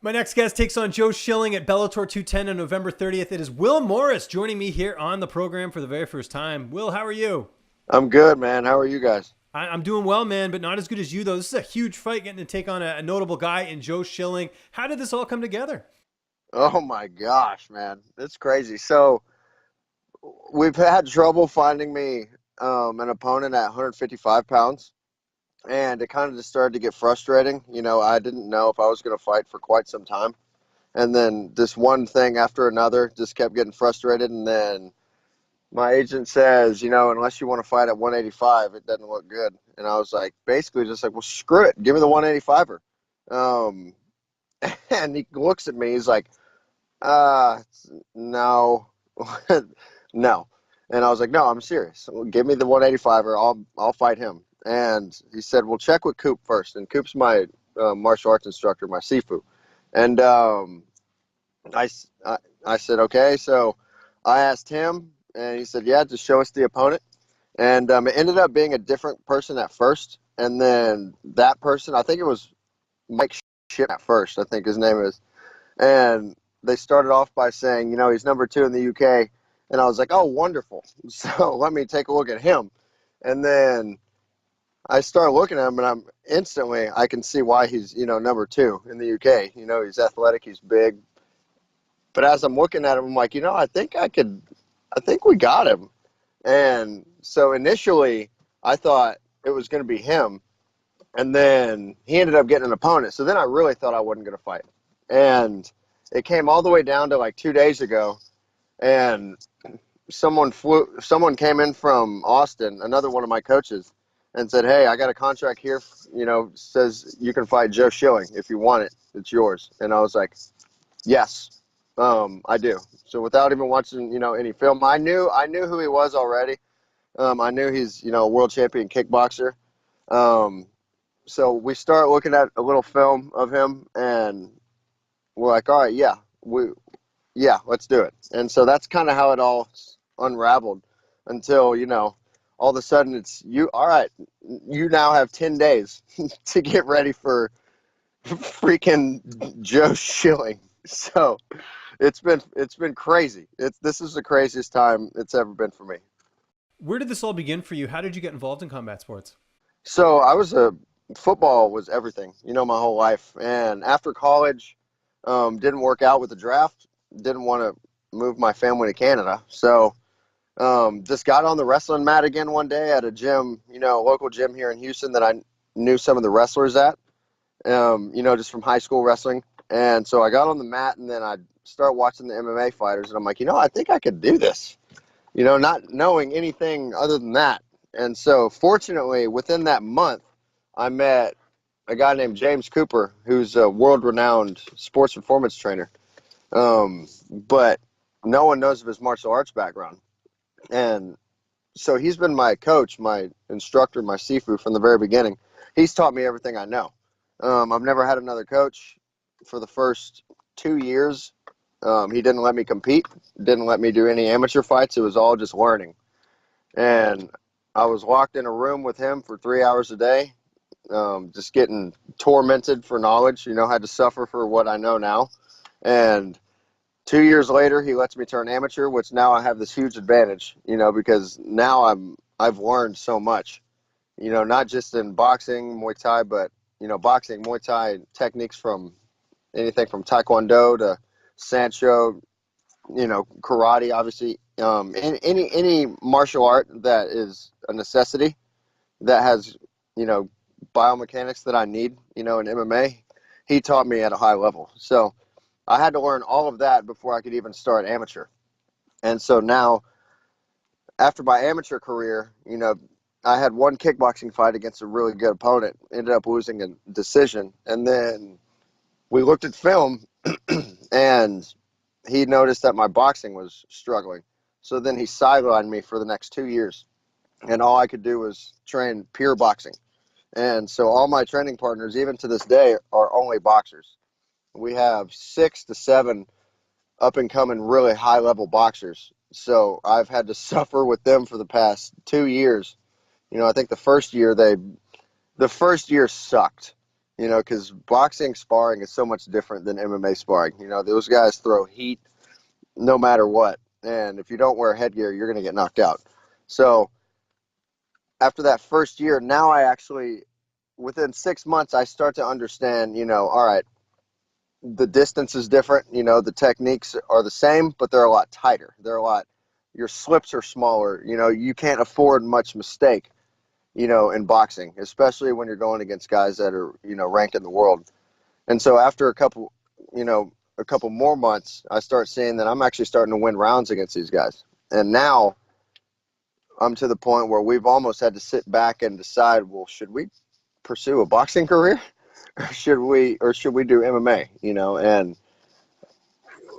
My next guest takes on Joe Schilling at Bellator 210 on November 30th. It is Will Morris joining me here on the program for the very first time. Will, how are you? I'm good, man. How are you guys? I'm doing well, man, but not as good as you, though. This is a huge fight getting to take on a notable guy in Joe Schilling. How did this all come together? Oh my gosh, man. It's crazy. So we've had trouble finding me an opponent at 155 pounds, and it kind of just started to get frustrating. I didn't know if I was going to fight for quite some time. And then this one thing after another just kept getting frustrated. And then my agent says, unless you want to fight at 185, it doesn't look good. And I was like, basically just like, well, screw it. Give me the 185er. Um, and he looks at me. He's like, Uh, no, no. And I was like, no, I'm serious. Well, give me the 185 or I'll fight him. And he said, well, check with Coop first. And Coop's my martial arts instructor, my Sifu. And I, s- I said, okay. So I asked him, and he said, yeah, just show us the opponent. And it ended up being a different person at first. And then that person, I think it was Mike Ship at first, I think his name is. And they started off by saying, he's number 2 in the UK. And I was like, oh, wonderful. So let me take a look at him. And then I started looking at him, and I can see why he's, number 2 in the UK. He's athletic, he's big. But as I'm looking at him, I'm like, I think we got him. And so initially, I thought it was going to be him. And then he ended up getting an opponent. So then I really thought I wasn't going to fight. And it came all the way down to like 2 days ago, and someone came in from Austin, another one of my coaches, and said, hey, I got a contract here, says you can fight Joe Schilling if you want it. It's yours. And I was like, yes, I do. So without even watching, any film, I knew who he was already. I knew he's, a world champion kickboxer. Um, so we start looking at a little film of him, and we're like, all right, yeah, let's do it. And so that's kind of how it all unraveled until, all of a sudden it's you. All right, you now have 10 days to get ready for freaking Joe Schilling. So it's been crazy. This is the craziest time it's ever been for me. Where did this all begin for you? How did you get involved in combat sports? So football was everything, my whole life. And after college, didn't work out with the draft. Didn't want to move my family to Canada. So just got on the wrestling mat again one day at a gym, a local gym here in Houston that I knew some of the wrestlers at, just from high school wrestling. And so I got on the mat, and then I start watching the MMA fighters, and I'm like, I think I could do this, not knowing anything other than that. And so fortunately, within that month, I met a guy named James Cooper, who's a world-renowned sports performance trainer. But no one knows of his martial arts background. And so he's been my coach, my instructor, my Sifu from the very beginning. He's taught me everything I know. I've never had another coach for the first 2 years. He didn't let me compete, didn't let me do any amateur fights. It was all just learning. And I was locked in a room with him for 3 hours a day, just getting tormented for knowledge. Had to suffer for what I know now. And 2 years later, he lets me turn amateur, which now I have this huge advantage, because now I've learned so much, not just in boxing, Muay Thai, but, boxing, Muay Thai techniques from anything from Taekwondo to Sancho, karate, obviously, any martial art that is a necessity that has, you know, biomechanics that I need, in MMA, he taught me at a high level. So I had to learn all of that before I could even start amateur. And so now, after my amateur career, I had one kickboxing fight against a really good opponent, ended up losing a decision. And then we looked at film and he noticed that my boxing was struggling. So then he sidelined me for the next 2 years. And all I could do was train pure boxing. And so all my training partners, even to this day, are only boxers. We have 6 to 7 up and coming really high level boxers. So I've had to suffer with them for the past 2 years. I think the first year sucked. because boxing sparring is so much different than MMA sparring. Those guys throw heat no matter what. And if you don't wear headgear, you're going to get knocked out. So after that first year, now within 6 months, I start to understand, all right, the distance is different. The techniques are the same, but they're a lot tighter. Your slips are smaller. You can't afford much mistake, in boxing, especially when you're going against guys that are, ranked in the world. And so after a couple more months, I start seeing that I'm actually starting to win rounds against these guys. And now I'm to the point where we've almost had to sit back and decide, well, should we pursue a boxing career or should we do MMA, and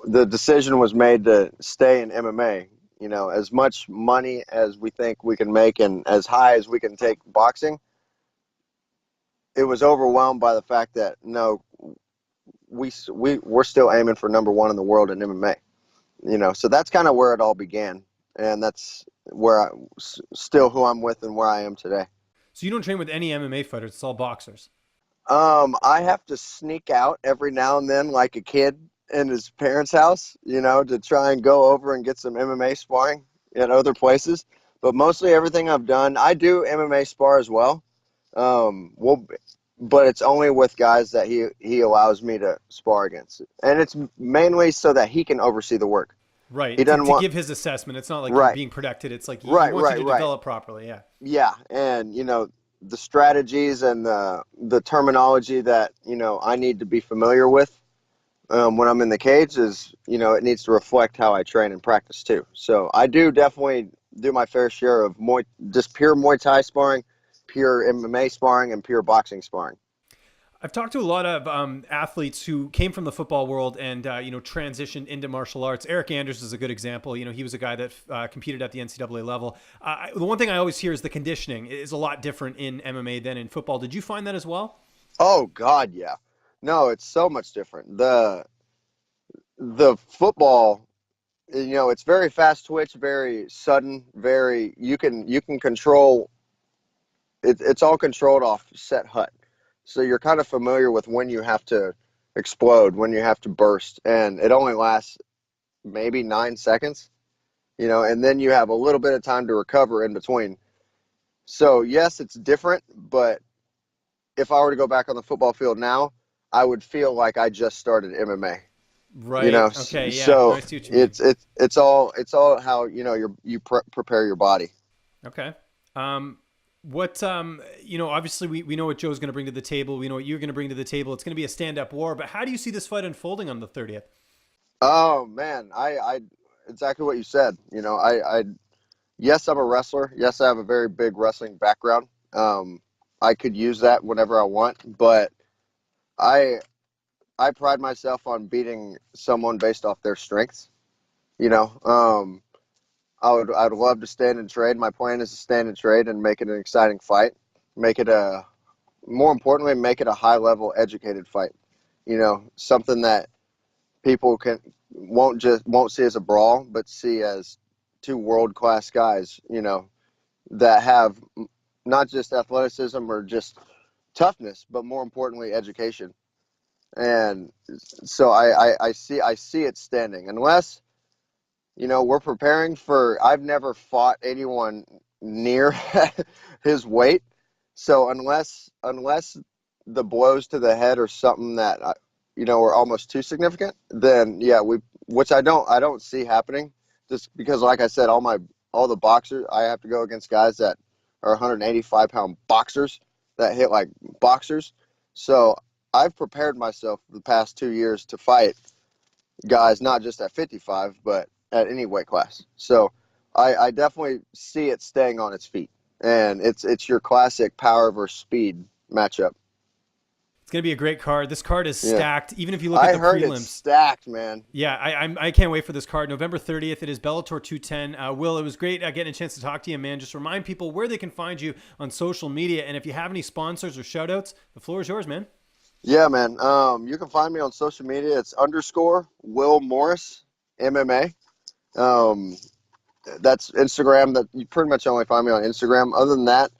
the decision was made to stay in MMA. As much money as we think we can make and as high as we can take boxing, it was overwhelmed by the fact that no, we're still aiming for number one in the world in MMA. So that's kind of where it all began, and that's where still who I'm with and where I am today. So you don't train with any MMA fighters; it's all boxers. I have to sneak out every now and then, like a kid in his parents' house, to try and go over and get some MMA sparring at other places. But mostly everything I've done, I do MMA spar as well. Well, but it's only with guys that he allows me to spar against, and it's mainly so that he can oversee the work. Right. He To, doesn't to want give his assessment. It's not like you're right, being protected. It's like he right, wants you right, to right. develop properly. Yeah. Yeah, and the strategies and the terminology that I need to be familiar with when I'm in the cage is it needs to reflect how I train and practice too. So I do definitely do my fair share of just pure Muay Thai sparring, pure MMA sparring, and pure boxing sparring. I've talked to a lot of athletes who came from the football world and transitioned into martial arts. Eric Anders is a good example. He was a guy that competed at the NCAA level. The one thing I always hear is the conditioning is a lot different in MMA than in football. Did you find that as well? Oh God, yeah. No, it's so much different. The football, it's very fast twitch, very sudden, very you can control it. It's all controlled off set hut. So you're kind of familiar with when you have to explode, when you have to burst, and it only lasts maybe 9 seconds, and then you have a little bit of time to recover in between. So yes, it's different, but if I were to go back on the football field now, I would feel like I just started MMA. Right. Okay. Yeah. No, So I see what you mean. it's all how prepare your body. Okay. What obviously we know what Joe's going to bring to the table. We know what you're going to bring to the table. It's going to be a stand-up war. But how do you see this fight unfolding on the 30th? Oh man, I exactly what you said. Yes, I'm a wrestler. Yes, I have a very big wrestling background. I could use that whenever I want, but I I pride myself on beating someone based off their strengths. You know, I'd love to stand and trade. My plan is to stand and trade and make it an exciting fight. Make it more importantly, make it a high level educated fight. Something that people won't see as a brawl, but see as two world class guys. That have not just athleticism or just toughness, but more importantly, education. And so I see it standing unless we're preparing for. I've never fought anyone near his weight, so unless the blows to the head are something that are almost too significant, then yeah, which I don't see happening, just because like I said, all the boxers I have to go against guys that are 185-pound boxers that hit like boxers. So I've prepared myself the past 2 years to fight guys not just at 55 but at any weight class. So I definitely see it staying on its feet, and it's your classic power versus speed matchup. It's going to be a great card. This card is Yeah, stacked. Even if you look at I the heard it's prelims, stacked, man. yeah, I can't wait for this card. November 30th. It is Bellator 210. Will, it was great getting a chance to talk to you, man. Just remind people where they can find you on social media, and if you have any sponsors or shout outs, the floor is yours, man. Yeah, man. You can find me on social media. It's _ Will Morris MMA. Um, that's Instagram. That you pretty much only find me on Instagram. Other than that,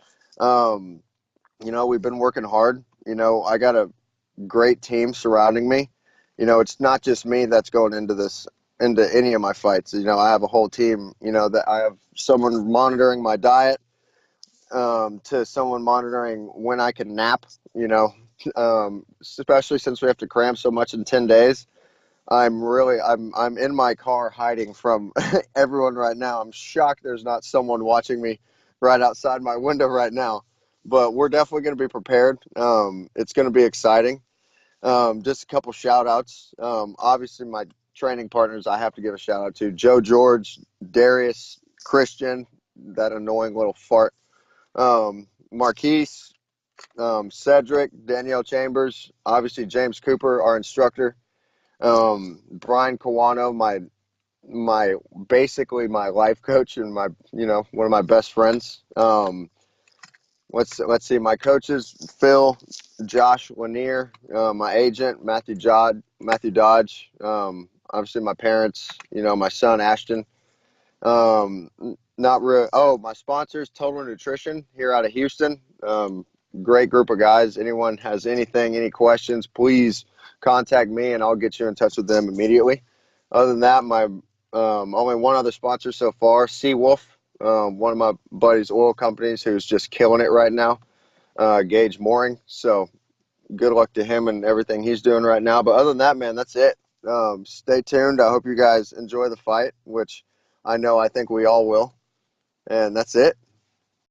we've been working hard. I got a great team surrounding me. It's not just me that's going into any of my fights. I have a whole team, that I have someone monitoring my diet, to someone monitoring when I can nap, especially since we have to cram so much in 10 days. I'm in my car hiding from everyone right now. I'm shocked there's not someone watching me right outside my window right now. But we're definitely going to be prepared. It's going to be exciting. Just a couple shout outs. Obviously, my training partners I have to give a shout out to: Joe George, Darius, Christian, that annoying little fart, Marquise, Cedric, Danielle Chambers, obviously James Cooper, our instructor, Brian Kawano, my basically my life coach and my one of my best friends. Let's see, my coaches: Phil, Josh Lanier, my agent Matthew Dodge, obviously my parents, my son Ashton. Um, Not real. Oh, my sponsors: Total Nutrition here out of Houston. Great group of guys. Anyone has any questions, please contact me and I'll get you in touch with them immediately. Other than that, my only one other sponsor so far: Seawolf, one of my buddy's oil companies who's just killing it right now, Gage Mooring. So good luck to him and everything he's doing right now. But other than that, man, that's it. Stay tuned. I hope you guys enjoy the fight, which I think we all will. And that's it.